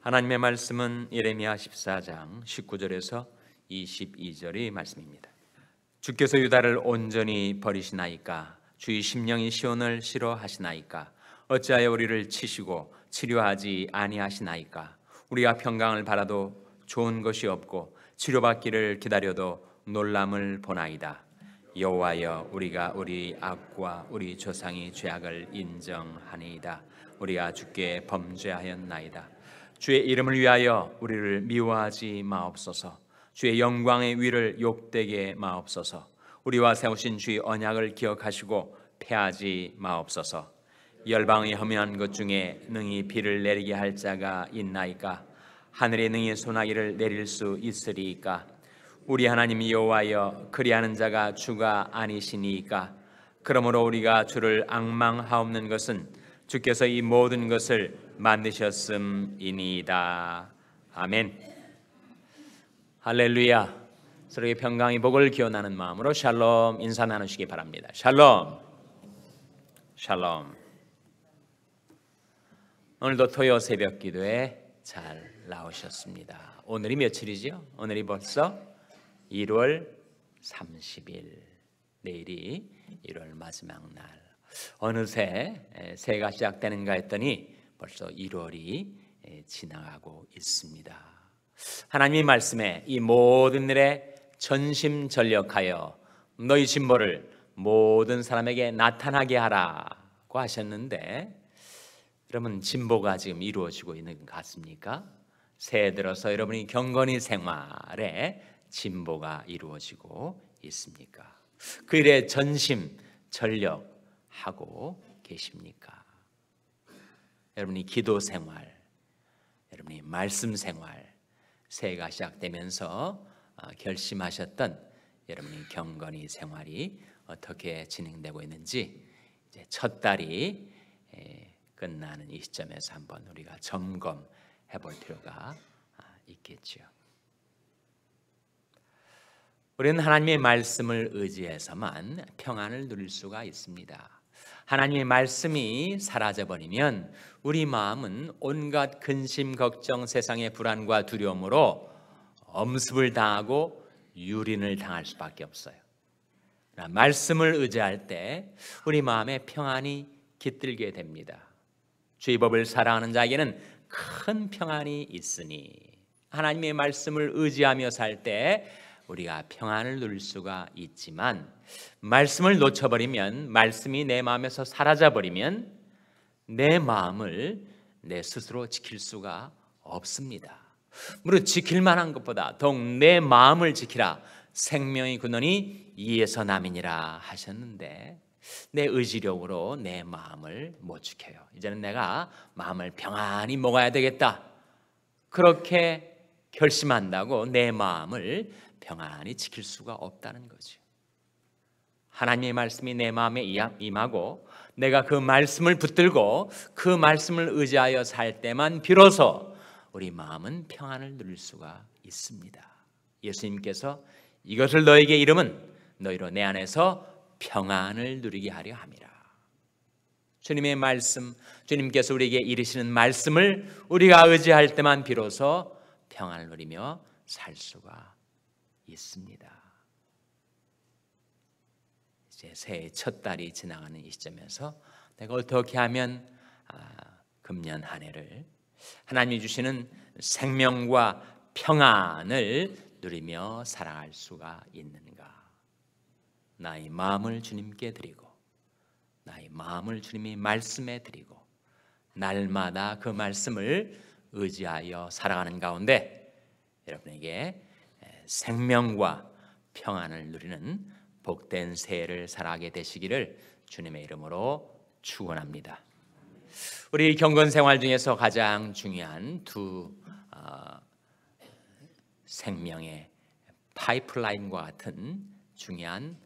하나님의 말씀은 예레미야 14장 19절에서 22절의 말씀입니다. 주께서 유다를 온전히 버리시나이까? 주의 심령이 시온을 싫어하시나이까? 어찌하여 우리를 치시고 치료하지 아니하시나이까? 우리가 평강을 바라도 좋은 것이 없고 치료받기를 기다려도 놀람을 보나이다. 여호와여, 우리가 우리 악과 우리 조상의 죄악을 인정하니이다. 우리가 주께 범죄하였나이다. 주의 이름을 위하여 우리를 미워하지 마옵소서. 주의 영광의 위를 욕되게 마옵소서. 우리와 세우신 주의 언약을 기억하시고 패하지 마옵소서. 열방의 허무한 것 중에 능히 비를 내리게 할 자가 있나이까? 하늘에 능히 소나기를 내릴 수 있으리이까? 우리 하나님 여호와여, 그리하는 자가 주가 아니시니이까? 그러므로 우리가 주를 앙망하옵는 것은 주께서 이 모든 것을 만드셨음이니이다. 아멘. 할렐루야. 서로의 평강의 복을 기원하는 마음으로 샬롬 인사 나누시기 바랍니다. 샬롬. 샬롬. 오늘도 토요 새벽 기도에 잘 나오셨습니다. 오늘이 며칠이죠? 오늘이 벌써 1월 30일. 내일이 1월 마지막 날. 어느새 새해가 시작되는가 했더니 벌써 1월이 지나가고 있습니다. 하나님의 말씀에 이 모든 일에 전심전력하여 너희 진보를 모든 사람에게 나타나게 하라고 하셨는데, 여러분 진보가 지금 이루어지고 있는 것 같습니까? 새해 들어서 여러분이 경건의 생활에 진보가 이루어지고 있습니까? 그 일에 전심전력 하고 계십니까? 여러분이 기도 생활, 여러분이 말씀 생활, 새해가 시작되면서 결심하셨던 여러분이 경건의 생활이 어떻게 진행되고 있는지 이제 첫 달이 끝나는 이 시점에서 한번 우리가 점검해 볼 필요가 있겠죠. 우리는 하나님의 말씀을 의지해서만 평안을 누릴 수가 있습니다. 하나님의 말씀이 사라져버리면 우리 마음은 온갖 근심, 걱정, 세상의 불안과 두려움으로 엄습을 당하고 유린을 당할 수밖에 없어요. 말씀을 의지할 때 우리 마음에 평안이 깃들게 됩니다. 주의 법을 사랑하는 자에게는 큰 평안이 있으니, 하나님의 말씀을 의지하며 살 때 우리가 평안을 누릴 수가 있지만, 말씀을 놓쳐버리면, 말씀이 내 마음에서 사라져버리면 내 마음을 내 스스로 지킬 수가 없습니다. 무릇 지킬 만한 것보다 더욱 내 마음을 지키라. 생명의 근원이 이에서 남이니라 하셨는데, 내 의지력으로 내 마음을 못 지켜요. 이제는 내가 마음을 평안히 먹어야 되겠다, 그렇게 결심한다고 내 마음을 평안히 지킬 수가 없다는 거죠. 하나님의 말씀이 내 마음에 임하고 내가 그 말씀을 붙들고 그 말씀을 의지하여 살 때만 비로소 우리 마음은 평안을 누릴 수가 있습니다. 예수님께서 이것을 너에게 이름은 너희로 내 안에서 평안을 누리게 하려 함이라. 주님의 말씀, 주님께서 우리에게 이르시는 말씀을 우리가 의지할 때만 비로소 평안을 누리며 살 수가 있습니다. 이제 새해 첫 달이 지나가는 이 시점에서 내가 어떻게 하면 금년 한 해를 하나님이 주시는 생명과 평안을 누리며 살아갈 수가 있는가? 나의 마음을 주님께 드리고, 나의 마음을 주님의 말씀에 드리고, 날마다 그 말씀을 의지하여 살아가는 가운데 여러분에게 생명과 평안을 누리는 복된 새해를 살아가게 되시기를 주님의 이름으로 축원합니다. 우리 경건 생활 중에서 가장 중요한 두 생명의 파이프라인과 같은 중요한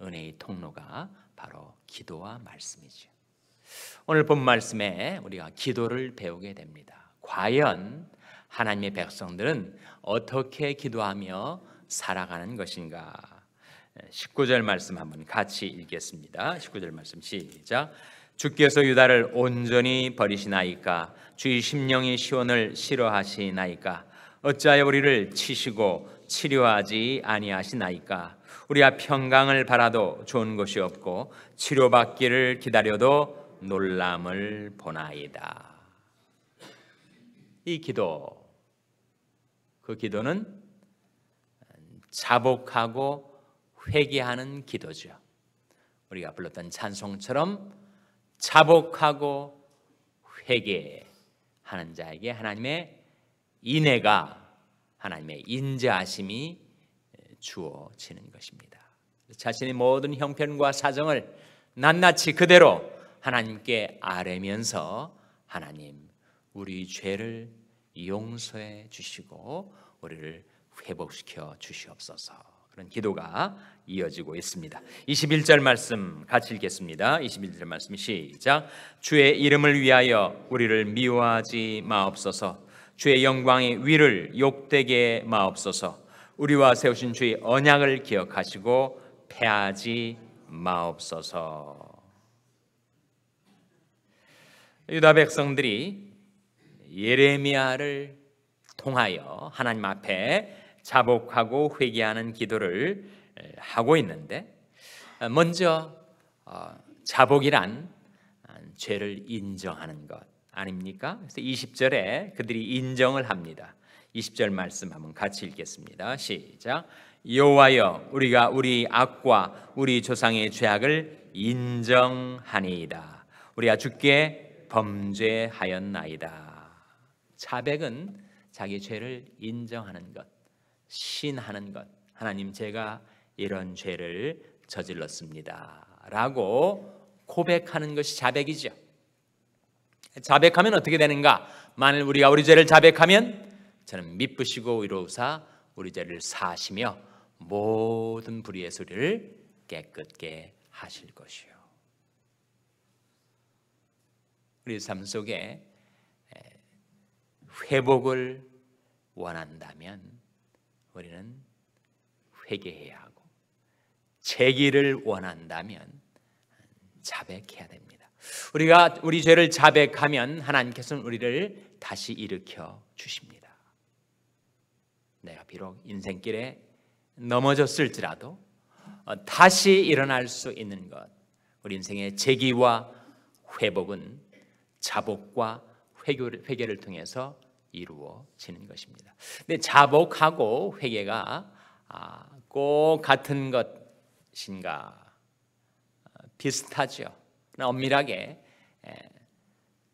은혜의 통로가 바로 기도와 말씀이죠. 오늘 본 말씀에 우리가 기도를 배우게 됩니다. 과연 하나님의 백성들은 어떻게 기도하며 살아가는 것인가? 19절 말씀 한번 같이 읽겠습니다. 19절 말씀 시작. 주께서 유다를 온전히 버리시나이까? 주의 심령이 시온을 싫어하시나이까? 어찌하여 우리를 치시고 치료하지 아니하시나이까? 우리가 평강을 바라도 좋은 것이 없고 치료받기를 기다려도 놀람을 보나이다. 이 기도, 그 기도는 자복하고 회개하는 기도죠. 우리가 불렀던 찬송처럼 자복하고 회개하는 자에게 하나님의 인애가, 하나님의 인자하심이 주어지는 것입니다. 자신의 모든 형편과 사정을 낱낱이 그대로 하나님께 아뢰면서 하나님, 우리 죄를 용서해 주시고 우리를 회복시켜 주시옵소서. 그런 기도가 이어지고 있습니다. 21절 말씀 같이 읽겠습니다. 21절 말씀 시작. 주의 이름을 위하여 우리를 미워하지 마옵소서. 주의 영광의 위를 욕되게 마옵소서. 우리와 세우신 주의 언약을 기억하시고 패하지 마옵소서. 유다 백성들이 예레미야를 통하여 하나님 앞에 자복하고 회개하는 기도를 하고 있는데, 먼저 자복이란 죄를 인정하는 것 아닙니까? 그래서 20절에 그들이 인정을 합니다. 20절 말씀 한번 같이 읽겠습니다. 시작. 여호와여, 우리가 우리 악과 우리 조상의 죄악을 인정하니이다. 우리가 주께 범죄하였나이다. 자백은 자기 죄를 인정하는 것, 신하는 것. 하나님, 제가 이런 죄를 저질렀습니다 라고 고백하는 것이 자백이죠. 자백하면 어떻게 되는가? 만일 우리가 우리 죄를 자백하면 저는 미쁘시고 의로우사 우리 죄를 사하시며 모든 불의의 소리를 깨끗게 하실 것이요. 우리 삶 속에 회복을 원한다면 우리는 회개해야 하고, 재기를 원한다면 자백해야 됩니다. 우리가 우리 죄를 자백하면 하나님께서는 우리를 다시 일으켜 주십니다. 내가 비록 인생길에 넘어졌을지라도 다시 일어날 수 있는 것, 우리 인생의 재기와 회복은 자복과 회개를 통해서 이루어지는 것입니다. 근데 자복하고 회개가 꼭 같은 것인가? 비슷하죠. 엄밀하게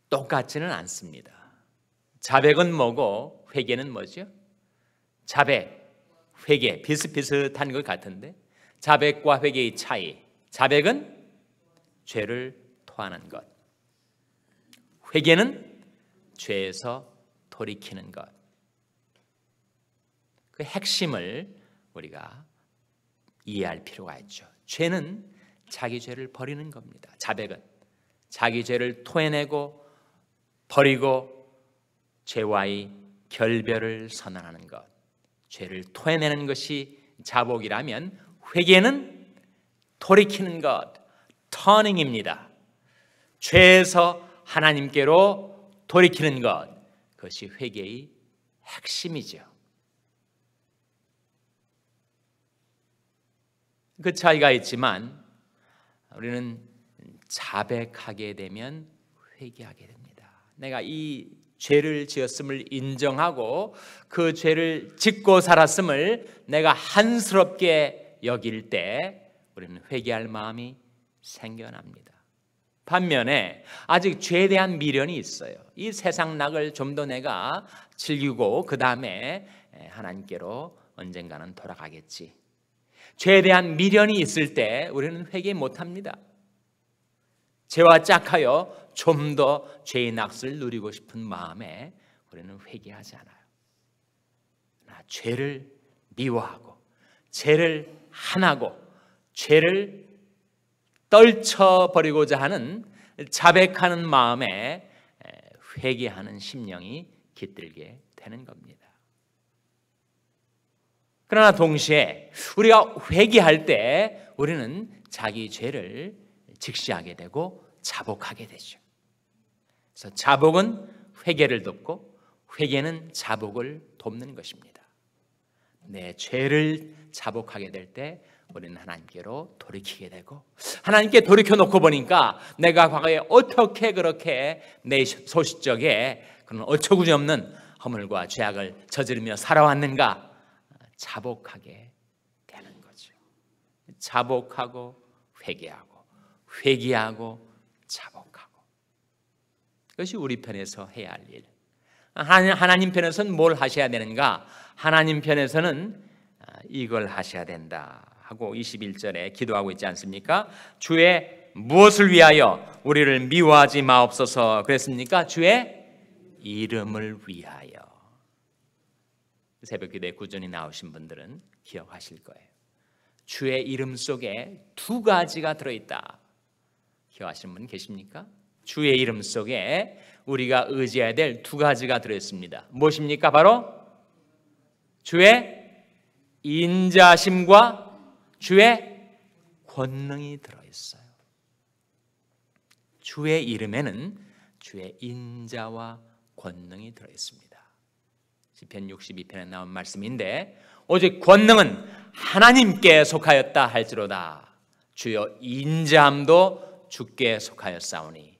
똑같지는 않습니다. 자백은 뭐고 회개는 뭐죠? 자백, 회개 비슷비슷한 것 같은데, 자백과 회개의 차이. 자백은 죄를 토하는 것, 회개는 죄에서 돌이키는 것. 그 핵심을 우리가 이해할 필요가 있죠. 죄는 자기 죄를 버리는 겁니다. 자백은 자기 죄를 토해내고 버리고 죄와의 결별을 선언하는 것, 죄를 토해내는 것이 자복이라면, 회개는 돌이키는 것, 터닝입니다. 죄에서 하나님께로 돌이키는 것, 그것이 회개의 핵심이죠. 그 차이가 있지만 우리는 자백하게 되면 회개하게 됩니다. 내가 이 죄를 지었음을 인정하고 그 죄를 짓고 살았음을 내가 한스럽게 여길 때 우리는 회개할 마음이 생겨납니다. 반면에 아직 죄에 대한 미련이 있어요. 이 세상 낙을 좀 더 내가 즐기고 그 다음에 하나님께로 언젠가는 돌아가겠지. 죄에 대한 미련이 있을 때 우리는 회개 못합니다. 죄와 짝하여 좀 더 죄의 낙을 누리고 싶은 마음에 우리는 회개하지 않아요. 죄를 미워하고 죄를 한하고 죄를 떨쳐버리고자 하는 자백하는 마음에 회개하는 심령이 깃들게 되는 겁니다. 그러나 동시에 우리가 회개할 때 우리는 자기 죄를 직시하게 되고 자복하게 되죠. 그래서 자복은 회개를 돕고 회개는 자복을 돕는 것입니다. 내 죄를 자복하게 될 때 우리는 하나님께로 돌이키게 되고, 하나님께 돌이켜 놓고 보니까 내가 과거에 어떻게 그렇게 내 소시적에 그런 어처구니 없는 허물과 죄악을 저지르며 살아왔는가 자복하게 되는 거죠. 자복하고 회개하고 회개하고 자복하고, 그것이 우리 편에서 해야 할 일. 하나님 편에서는 뭘 하셔야 되는가? 하나님 편에서는 이걸 하셔야 된다 하고 21절에 기도하고 있지 않습니까? 주의 무엇을 위하여 우리를 미워하지 마옵소서 그랬습니까? 주의 이름을 위하여. 새벽기도에 꾸준히 나오신 분들은 기억하실 거예요. 주의 이름 속에 두 가지가 들어있다. 기억하시는 분 계십니까? 주의 이름 속에 우리가 의지해야 될 두 가지가 들어있습니다. 무엇입니까? 바로 주의 인자심과 주의 권능이 들어있어요. 주의 이름에는 주의 인자와 권능이 들어있습니다. 시편 62편에 나온 말씀인데, 오직 권능은 하나님께 속하였다 할지로다 주여 인자함도 주께 속하였사오니.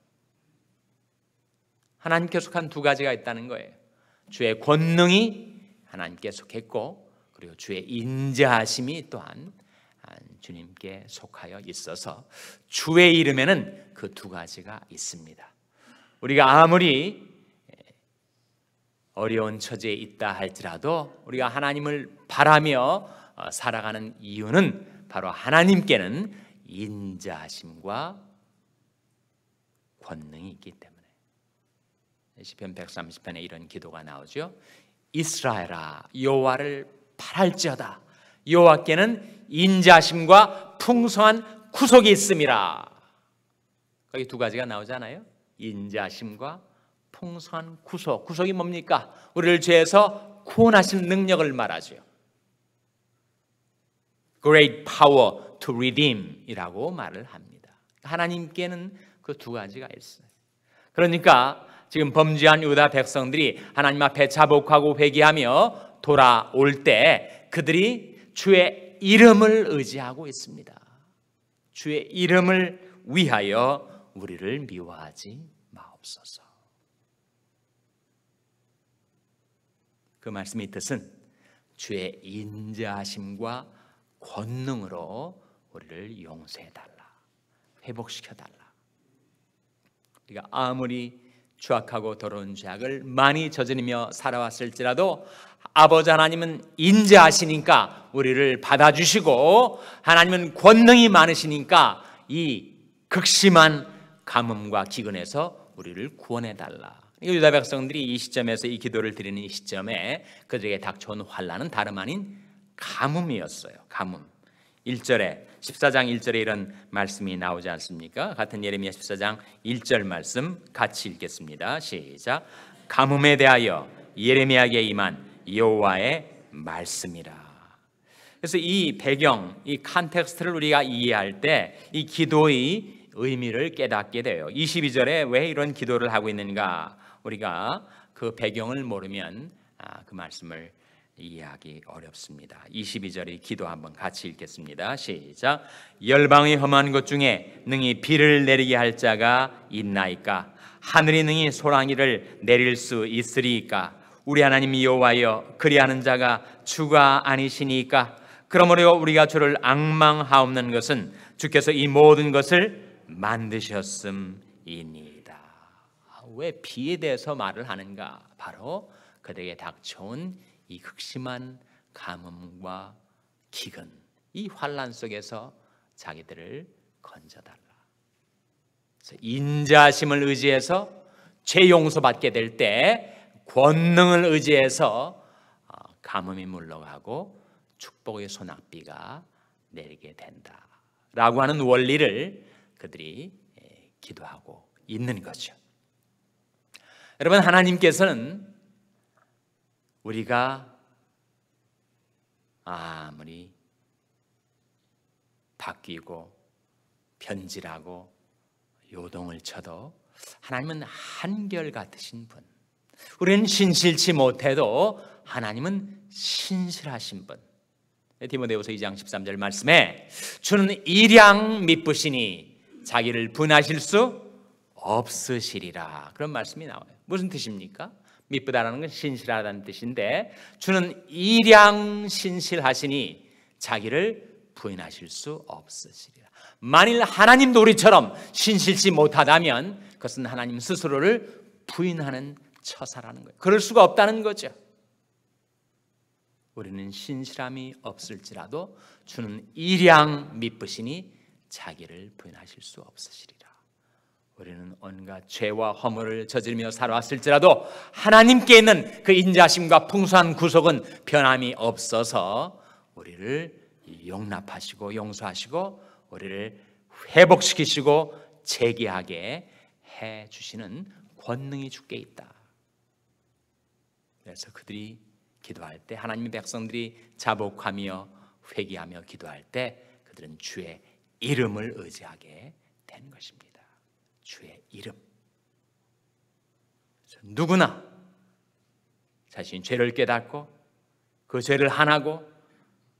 하나님께 속한 두 가지가 있다는 거예요. 주의 권능이 하나님께 속했고, 그리고 주의 인자하심이 또한 주님께 속하여 있어서 주의 이름에는 그 두 가지가 있습니다. 우리가 아무리 어려운 처지에 있다 할지라도 우리가 하나님을 바라며 살아가는 이유는 바로 하나님께는 인자하심과 권능이 있기 때문에. 시편 130편에 이런 기도가 나오죠. 이스라엘아 여호와를 바랄지어다. 여호와께는 인자심과 풍성한 구속이 있음이라. 거기 두 가지가 나오잖아요. 인자심과 풍성한 구속. 구속이 뭡니까? 우리를 죄에서 구원하시는 능력을 말하죠. Great power to redeem 이라고 말을 합니다. 하나님께는 그 두 가지가 있어요. 그러니까 지금 범죄한 유다 백성들이 하나님 앞에 자복하고 회개하며 돌아올 때 그들이 주의 이름을 의지하고 있습니다. 주의 이름을 위하여 우리를 미워하지 마옵소서. 그 말씀의 뜻은 주의 인자하심과 권능으로 우리를 용서해달라, 회복시켜달라. 우리가 아무리 추악하고 더러운 죄악을 많이 저지르며 살아왔을지라도 아버지 하나님은 인자하시니까 우리를 받아주시고, 하나님은 권능이 많으시니까 이 극심한 가뭄과 기근에서 우리를 구원해달라. 유다 백성들이 이 시점에서 이 기도를 드리는 이 시점에 그들에게 닥쳐온 환난은 다름 아닌 가뭄이었어요. 가뭄. 1절에 14장 1절에 이런 말씀이 나오지 않습니까? 같은 예레미야 14장 1절 말씀 같이 읽겠습니다. 시작. 가뭄에 대하여 예레미야에게 임한 여호와의 말씀이라. 그래서 이 배경, 이 컨텍스트를 우리가 이해할 때 이 기도의 의미를 깨닫게 돼요. 22절에 왜 이런 기도를 하고 있는가? 우리가 그 배경을 모르면 그 말씀을 이해하기 어렵습니다. 22절의 기도 한번 같이 읽겠습니다. 시작. 열방의 험한 것 중에 능히 비를 내리게 할 자가 있나이까? 하늘이 능히 소랑이를 내릴 수 있으리이까? 우리 하나님 여호와여, 그리하는 자가 주가 아니시니까? 그러므로 우리가 주를 앙망하옵는 것은 주께서 이 모든 것을 만드셨음이니이다. 왜 비에 대해서 말을 하는가? 바로 그들에게 닥쳐온 이 극심한 가뭄과 기근, 이 환난 속에서 자기들을 건져달라. 그래서 인자심을 의지해서 죄 용서받게 될 때 권능을 의지해서 가뭄이 물러가고 축복의 소낙비가 내리게 된다라고 하는 원리를 그들이 기도하고 있는 거죠. 여러분, 하나님께서는 우리가 아무리 바뀌고 변질하고 요동을 쳐도 하나님은 한결같으신 분. 우리는 신실치 못해도 하나님은 신실하신 분. 디모데후서 2장 13절 말씀에 주는 일양 미쁘시니 자기를 분하실 수 없으시리라, 그런 말씀이 나와요. 무슨 뜻입니까? 미쁘다라는 건 신실하다는 뜻인데, 주는 일양 신실하시니 자기를 부인하실 수 없으시리라. 만일 하나님도 우리처럼 신실치 못하다면 그것은 하나님 스스로를 부인하는 처사라는 거예요. 그럴 수가 없다는 거죠. 우리는 신실함이 없을지라도 주는 일양 미쁘시니 자기를 부인하실 수 없으시리라. 우리는 온갖 죄와 허물을 저지르며 살아왔을지라도 하나님께 있는 그 인자심과 풍성한 구속은 변함이 없어서 우리를 용납하시고 용서하시고 우리를 회복시키시고 재기하게 해주시는 권능이 주께 있다. 그래서 그들이 기도할 때, 하나님의 백성들이 자복하며 회개하며 기도할 때 그들은 주의 이름을 의지하게 된 것입니다. 주의 이름. 누구나 자신이 죄를 깨닫고 그 죄를 한하고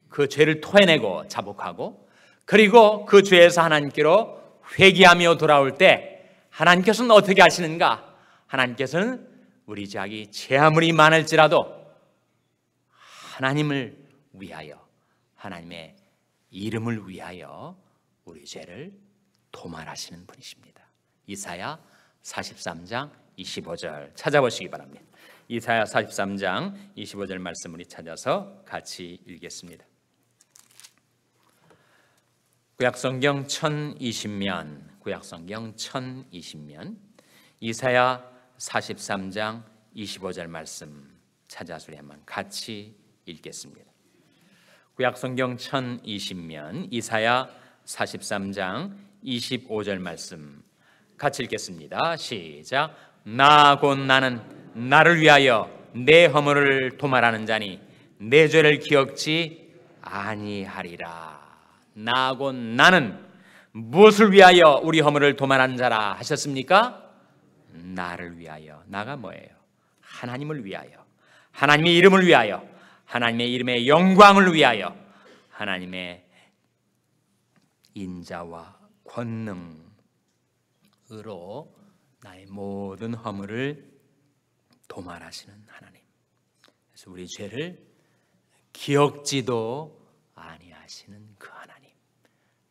그 죄를 토해내고 자복하고 그리고 그 죄에서 하나님께로 회개하며 돌아올 때 하나님께서는 어떻게 하시는가? 하나님께서는 우리 자기 죄 아무리 많을지라도 하나님을 위하여, 하나님의 이름을 위하여 우리 죄를 도말하시는 분이십니다. 이사야 43장 25절 찾아보시기 바랍니다. 이사야 43장 25절 말씀 우리 찾아서 같이 읽겠습니다. 구약성경 1020면, 구약성경 1020면 이사야 43장 25절 말씀 찾아서 우리 한번 같이 읽겠습니다. 구약성경 1020면 이사야 43장 25절 말씀 같이 읽겠습니다. 시작. 나 곧 나는 나를 위하여 내 허물을 도말하는 자니 내 죄를 기억지 아니하리라. 나 곧 나는 무엇을 위하여 우리 허물을 도말하는 자라 하셨습니까? 나를 위하여. 나가 뭐예요? 하나님을 위하여, 하나님의 이름을 위하여, 하나님의 이름의 영광을 위하여, 하나님의 인자와 권능으로 나의 모든 허물을 도말하시는 하나님. 그래서 우리 죄를 기억지도 아니하시는 그 하나님,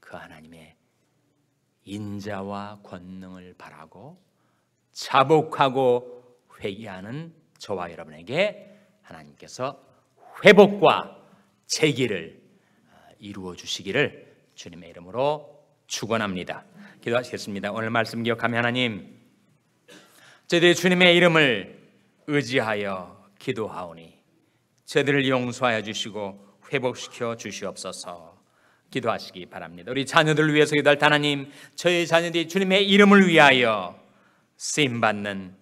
그 하나님의 인자와 권능을 바라고 자복하고 회개하는 저와 여러분에게 하나님께서 회복과 재기를 이루어 주시기를 주님의 이름으로 축원합니다. 기도하시겠습니다. 오늘 말씀 기억하며 하나님, 저희들이 주님의 이름을 의지하여 기도하오니 저희들을 용서하여 주시고 회복시켜 주시옵소서. 기도하시기 바랍니다. 우리 자녀들을 위해서 기도할 하나님, 저희 자녀들이 주님의 이름을 위하여 쓰임받는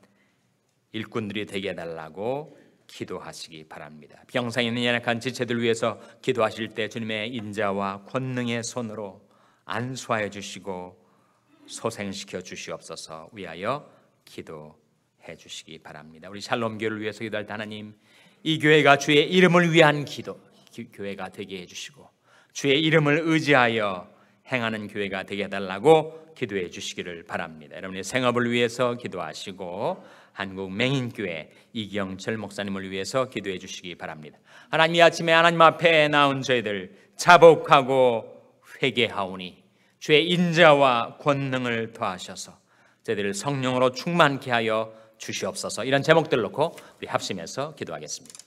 일꾼들이 되게 해달라고 기도하시기 바랍니다. 병상에 있는 연약한 지체들 위해서 기도하실 때 주님의 인자와 권능의 손으로 안수하여 주시고 소생시켜 주시옵소서 위하여 기도해 주시기 바랍니다. 우리 샬롬 교회를 위해서 기도할 때 하나님, 이 교회가 주의 이름을 위한 교회가 되게 해주시고 주의 이름을 의지하여 행하는 교회가 되게 해달라고 기도해 주시기를 바랍니다. 여러분의 생업을 위해서 기도하시고 한국 맹인교회 이경철 목사님을 위해서 기도해 주시기 바랍니다. 하나님, 이 아침에 하나님 앞에 나온 저희들 자복하고 회개하오니 주의 인자와 권능을 더하셔서 저희들을 성령으로 충만케 하여 주시옵소서. 이런 제목들 놓고 우리 합심해서 기도하겠습니다.